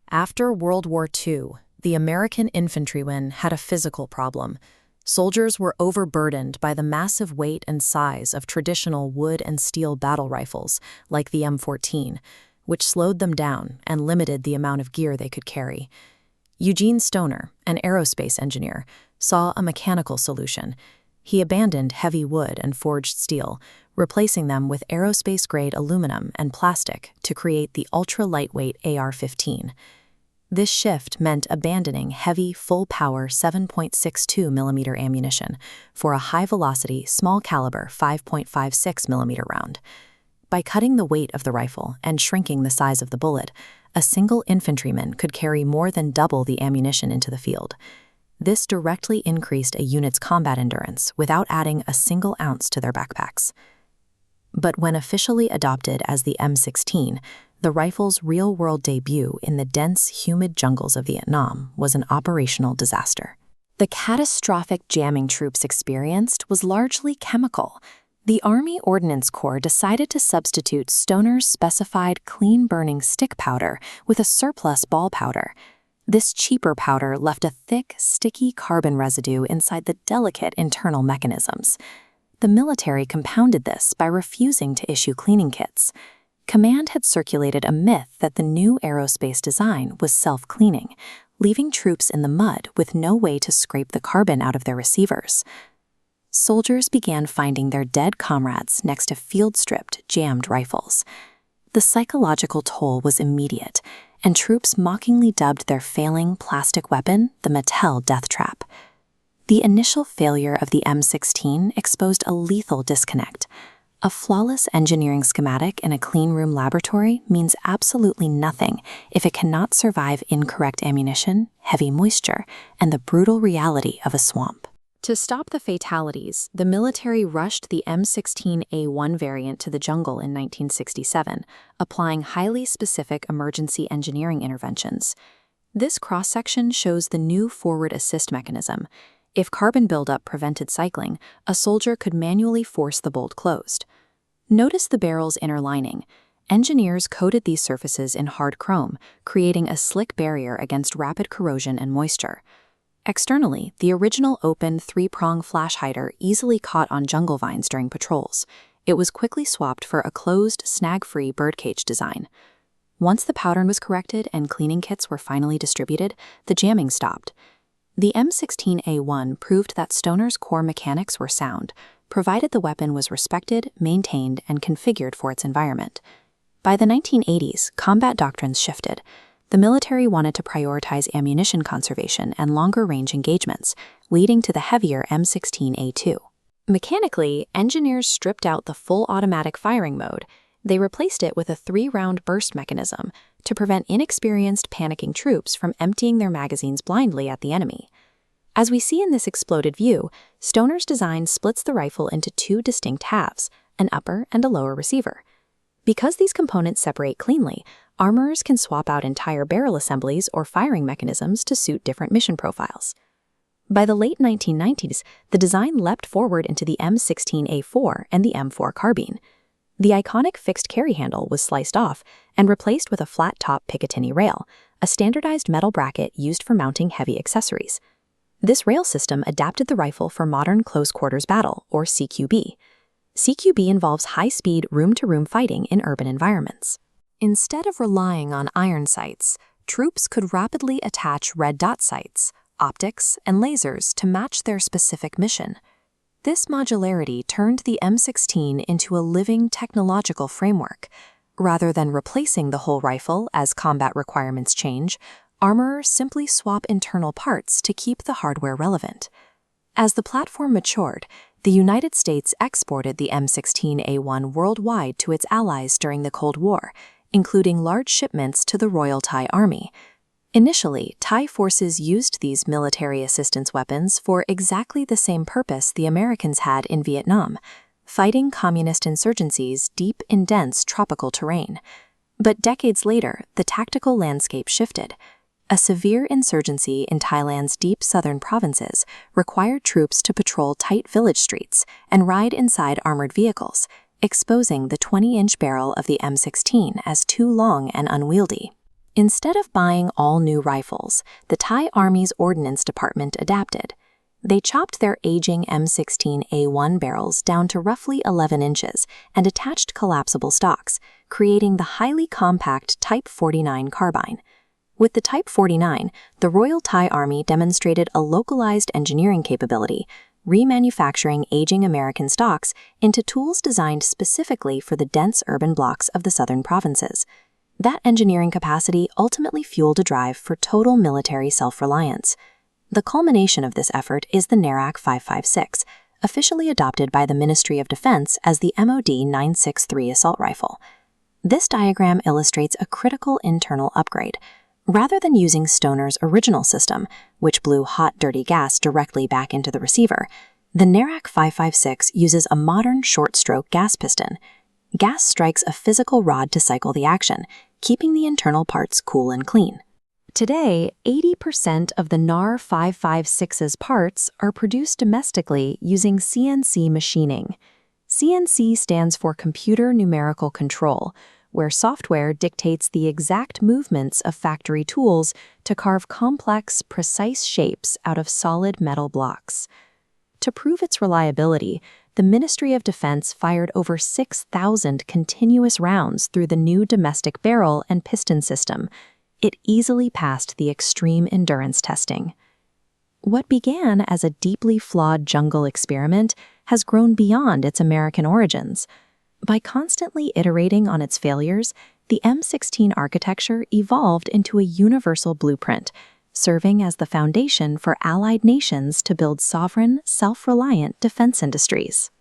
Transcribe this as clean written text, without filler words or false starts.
After World War II, the American infantrymen had a physical problem. Soldiers were overburdened by the massive weight and size of traditional wood and steel battle rifles, like the M16, which slowed them down and limited the amount of gear they could carry. Eugene Stoner, an aerospace engineer, saw a mechanical solution. He abandoned heavy wood and forged steel, replacing them with aerospace-grade aluminum and plastic to create the ultra-lightweight AR-15. This shift meant abandoning heavy, full-power 7.62mm ammunition for a high-velocity, small-caliber 5.56mm round. By cutting the weight of the rifle and shrinking the size of the bullet, a single infantryman could carry more than double the ammunition into the field. This directly increased a unit's combat endurance without adding a single ounce to their backpacks. But when officially adopted as the M16, the rifle's real-world debut in the dense, humid jungles of Vietnam was an operational disaster. The catastrophic jamming troops experienced was largely chemical. The Army Ordnance Corps decided to substitute Stoner's specified clean-burning stick powder with a surplus ball powder. This cheaper powder left a thick, sticky carbon residue inside the delicate internal mechanisms. The military compounded this by refusing to issue cleaning kits. Command had circulated a myth that the new aerospace design was self-cleaning, leaving troops in the mud with no way to scrape the carbon out of their receivers. Soldiers began finding their dead comrades next to field-stripped, jammed rifles. The psychological toll was immediate, and troops mockingly dubbed their failing plastic weapon the Mattel death trap. The initial failure of the M16 exposed a lethal disconnect. A flawless engineering schematic in a clean room laboratory means absolutely nothing if it cannot survive incorrect ammunition, heavy moisture, and the brutal reality of a swamp. To stop the fatalities, the military rushed the M16A1 variant to the jungle in 1967, applying highly specific emergency engineering interventions. This cross-section shows the new forward assist mechanism. If carbon buildup prevented cycling, a soldier could manually force the bolt closed. Notice the barrel's inner lining. Engineers coated these surfaces in hard chrome, creating a slick barrier against rapid corrosion and moisture. Externally, the original open three-prong flash hider easily caught on jungle vines during patrols. It was quickly swapped for a closed, snag-free birdcage design. Once the pattern was corrected and cleaning kits were finally distributed, the jamming stopped. The M16A1 proved that Stoner's core mechanics were sound, provided the weapon was respected, maintained, and configured for its environment. By the 1980s, combat doctrines shifted. The military wanted to prioritize ammunition conservation and longer-range engagements, leading to the heavier M16A2. Mechanically, engineers stripped out the full automatic firing mode. They replaced it with a 3-round burst mechanism to prevent inexperienced, panicking troops from emptying their magazines blindly at the enemy. As we see in this exploded view, Stoner's design splits the rifle into 2 distinct halves, an upper and a lower receiver. Because these components separate cleanly, armorers can swap out entire barrel assemblies or firing mechanisms to suit different mission profiles. By the late 1990s, the design leapt forward into the M16A4 and the M4 carbine. The iconic fixed carry handle was sliced off and replaced with a flat-top Picatinny rail, a standardized metal bracket used for mounting heavy accessories. This rail system adapted the rifle for modern close-quarters battle, or CQB. CQB involves high-speed, room-to-room fighting in urban environments. Instead of relying on iron sights, troops could rapidly attach red dot sights, optics, and lasers to match their specific mission. This modularity turned the M16 into a living technological framework. Rather than replacing the whole rifle as combat requirements change, armorers simply swap internal parts to keep the hardware relevant. As the platform matured, the United States exported the M16A1 worldwide to its allies during the Cold War, including large shipments to the Royal Thai Army. Initially, Thai forces used these military assistance weapons for exactly the same purpose the Americans had in Vietnam, fighting communist insurgencies deep in dense tropical terrain. But decades later, the tactical landscape shifted. A severe insurgency in Thailand's deep southern provinces required troops to patrol tight village streets and ride inside armored vehicles, exposing the 20-inch barrel of the M16 as too long and unwieldy. Instead of buying all new rifles, the Thai Army's Ordnance Department adapted. They chopped their aging M16A1 barrels down to roughly 11 inches and attached collapsible stocks, creating the highly compact Type 49 carbine. With the Type 49, the Royal Thai Army demonstrated a localized engineering capability, remanufacturing aging American stocks into tools designed specifically for the dense urban blocks of the southern provinces. That engineering capacity ultimately fueled a drive for total military self-reliance. The culmination of this effort is the NARAK 556, officially adopted by the Ministry of Defense as the MOD 963 assault rifle. This diagram illustrates a critical internal upgrade. Rather than using Stoner's original system, which blew hot, dirty gas directly back into the receiver, the NARAK 556 uses a modern short-stroke gas piston. Gas strikes a physical rod to cycle the action, keeping the internal parts cool and clean. Today, 80% of the NAR 556's parts are produced domestically using CNC machining. CNC stands for Computer Numerical Control, where software dictates the exact movements of factory tools to carve complex, precise shapes out of solid metal blocks. To prove its reliability, the Ministry of Defense fired over 6,000 continuous rounds through the new domestic barrel and piston system. It easily passed the extreme endurance testing. What began as a deeply flawed jungle experiment has grown beyond its American origins. By constantly iterating on its failures, the M16 architecture evolved into a universal blueprint, serving as the foundation for allied nations to build sovereign, self-reliant defense industries.